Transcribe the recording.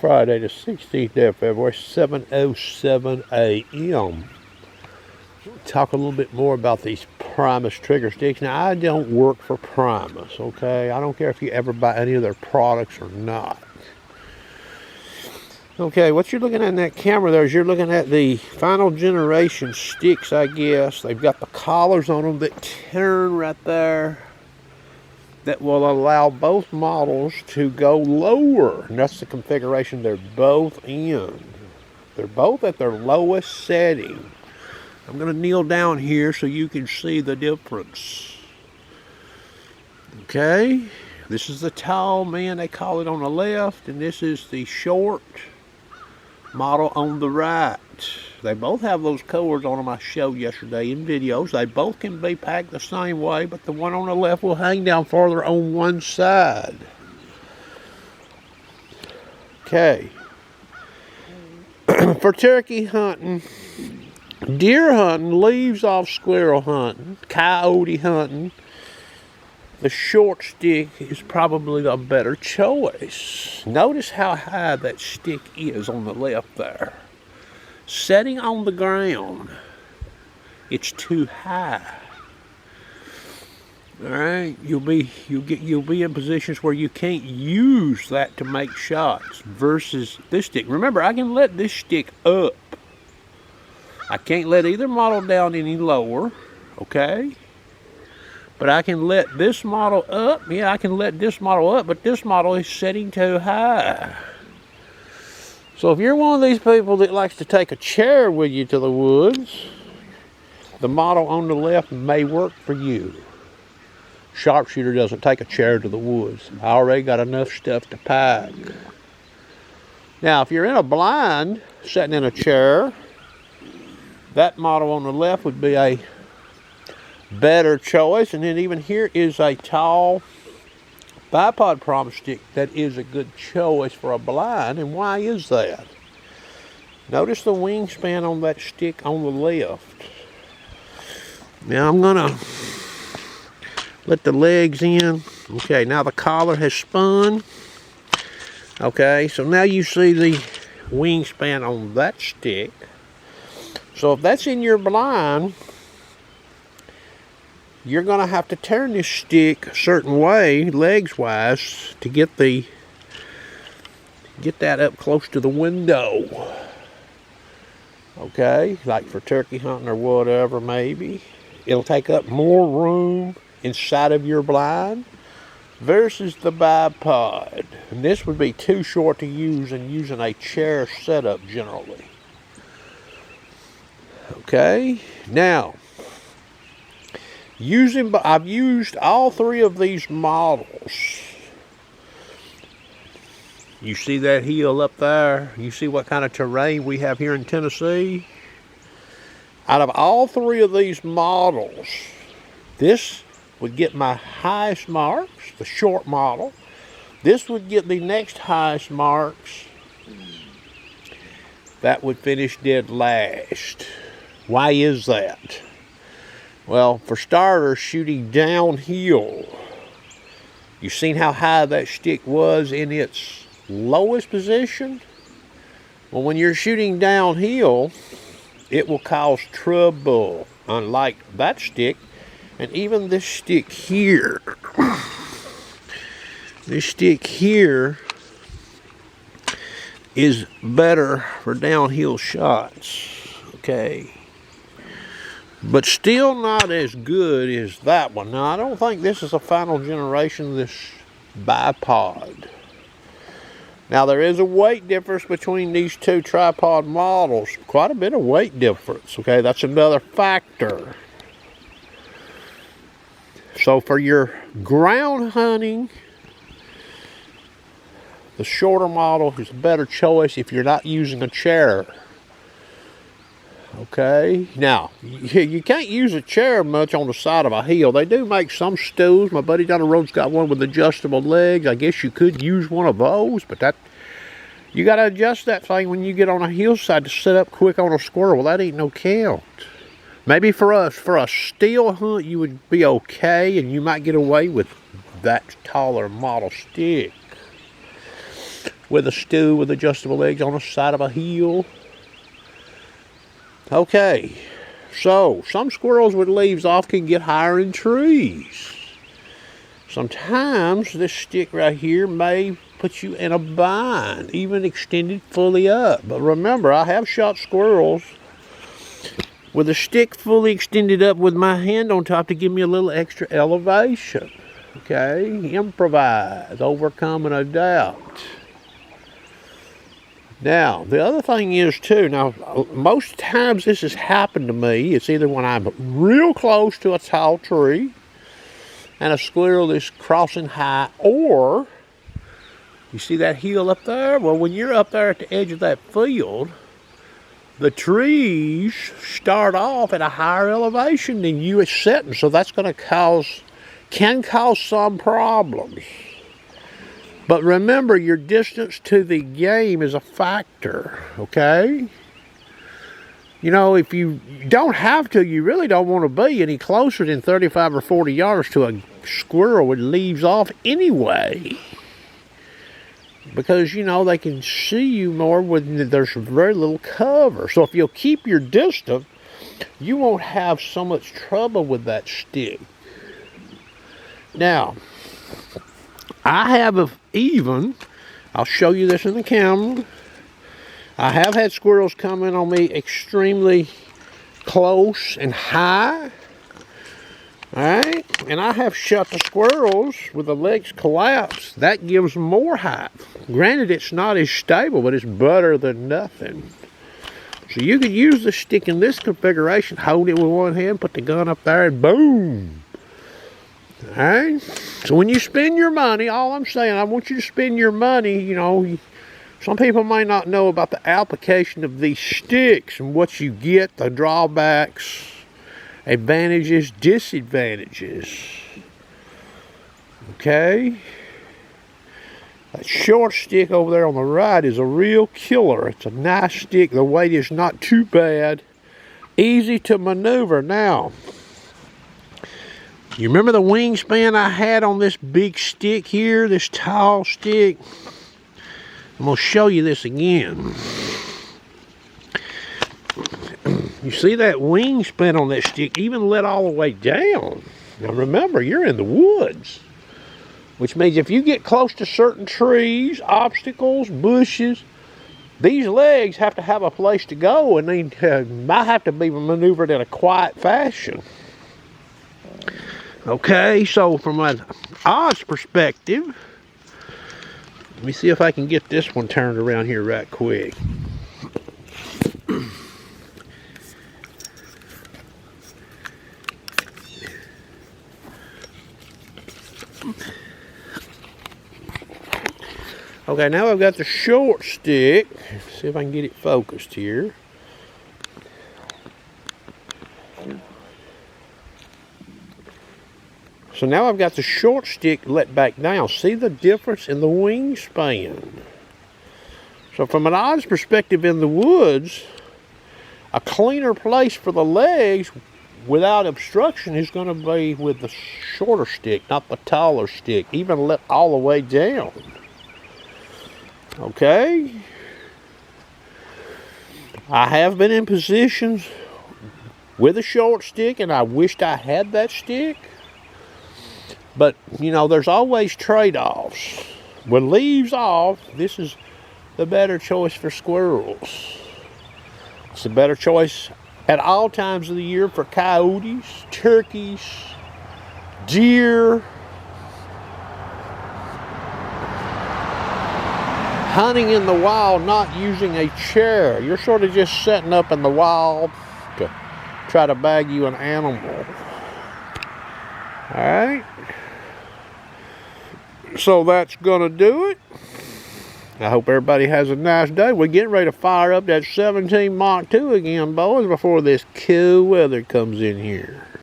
Friday the 16th day of February, 7:07 a.m. Talk a little bit more about these Primos trigger sticks. Now, I don't work for Primos, okay? I don't care if you ever buy any of their products or not. Okay, what you're looking at in that camera there is you're looking at the final generation sticks, I guess. They've got the collars on them that turn right there that will allow both models to go lower. And that's the configuration they're both in. They're both at their lowest setting. I'm going to kneel down here so you can see the difference. Okay, this is the tall man, they call it, on the left, and this is the short model on the right. They both have those cords on them I showed yesterday in videos. They both can be packed the same way, but the one on the left will hang down farther on one side. Okay. For turkey hunting, deer hunting, leaves off squirrel hunting, coyote hunting, the short stick is probably a better choice. Notice how high that stick is on the left there. Setting on the ground, it's too high. All right, you'll be in positions where you can't use that to make shots versus this stick. Remember, I can let this stick up. I can't let either model down any lower, okay? But I can let this model up. Yeah, I can let this model up, but this model is setting too high. So if you're one of these people that likes to take a chair with you to the woods, the model on the left may work for you. Sharpshooter doesn't take a chair to the woods. I already got enough stuff to pack. Now, if you're in a blind, sitting in a chair, that model on the left would be a better choice. And then even here is a tall bipod Primos stick that is a good choice for a blind. And why is that? Notice the wingspan on that stick on the left. Now I'm gonna let the legs in. Okay, now the collar has spun. Okay, so now you see the wingspan on that stick. So if that's in your blind, you're going to have to turn this stick a certain way, legs-wise, to get that up close to the window. Okay, like for turkey hunting or whatever, maybe. It'll take up more room inside of your blind versus the bipod. And this would be too short to use and using a chair setup generally. Okay, now, I've used all three of these models. You see that hill up there? You see what kind of terrain we have here in Tennessee? Out of all three of these models, this would get my highest marks, the short model. This would get the next highest marks. That would finish dead last. Why is that? Well, for starters, shooting downhill, you've seen how high that stick was in its lowest position? Well, when you're shooting downhill, it will cause trouble, unlike that stick, and even this stick here. This stick here is better for downhill shots, okay? But still not as good as that one. Now, I don't think this is a final generation of this bipod. Now, there is a weight difference between these two tripod models. Quite a bit of weight difference, okay? That's another factor. So, for your ground hunting, the shorter model is a better choice if you're not using a chair. Okay, now, you can't use a chair much on the side of a hill. They do make some stools. My buddy down the road's got one with adjustable legs. I guess you could use one of those, but you got to adjust that thing when you get on a hillside to sit up quick on a squirrel. Well, that ain't no count. Maybe for a steel hunt, you would be okay, and you might get away with that taller model stick. with a stool with adjustable legs on the side of a hill. Okay, so some squirrels with leaves off can get higher in trees. Sometimes this stick right here may put you in a bind, even extended fully up. But remember, I have shot squirrels with a stick fully extended up with my hand on top to give me a little extra elevation. Okay, improvise, overcoming a doubt. Now, the other thing is too, now most times this has happened to me, it's either when I'm real close to a tall tree and a squirrel is crossing high, or you see that hill up there? Well, when you're up there at the edge of that field, the trees start off at a higher elevation than you are setting, so that's going to can cause some problems. But remember, your distance to the game is a factor, okay? You know, if you don't have to, you really don't want to be any closer than 35 or 40 yards to a squirrel with leaves off anyway. Because, you know, they can see you more when there's very little cover. So if you'll keep your distance, you won't have so much trouble with that stick. Now, I have I'll show you this in the camera. I have had squirrels come in on me extremely close and high. Alright, and I have shot the squirrels with the legs collapsed. That gives more height. Granted, it's not as stable, but it's better than nothing. So you could use the stick in this configuration, hold it with one hand, put the gun up there, and boom. Alright, so when you spend your money, all I'm saying, I want you to spend your money, you know, some people may not know about the application of these sticks and what you get, the drawbacks, advantages, disadvantages. Okay? That short stick over there on the right is a real killer. It's a nice stick. The weight is not too bad. Easy to maneuver. Now, you remember the wingspan I had on this big stick here, this tall stick? I'm going to show you this again. You see that wingspan on that stick even let all the way down. Now remember, you're in the woods, which means if you get close to certain trees, obstacles, bushes, these legs have to have a place to go, and they might have to be maneuvered in a quiet fashion. Okay, so from an odds perspective, let me see if I can get this one turned around here right quick. Okay, now I've got the short stick. Let's see if I can get it focused here. So now I've got the short stick let back down. See the difference in the wingspan? So from an odds perspective in the woods, a cleaner place for the legs without obstruction is going to be with the shorter stick, not the taller stick, even let all the way down. Okay? I have been in positions with a short stick, and I wished I had that stick. But, you know, there's always trade-offs. With leaves off, this is the better choice for squirrels. It's a better choice at all times of the year for coyotes, turkeys, deer, hunting in the wild, not using a chair. You're sort of just setting up in the wild to try to bag you an animal. Alright? So that's going to do it. I hope everybody has a nice day. We're getting ready to fire up that 17 Mach 2 again, boys, before this cool weather comes in here.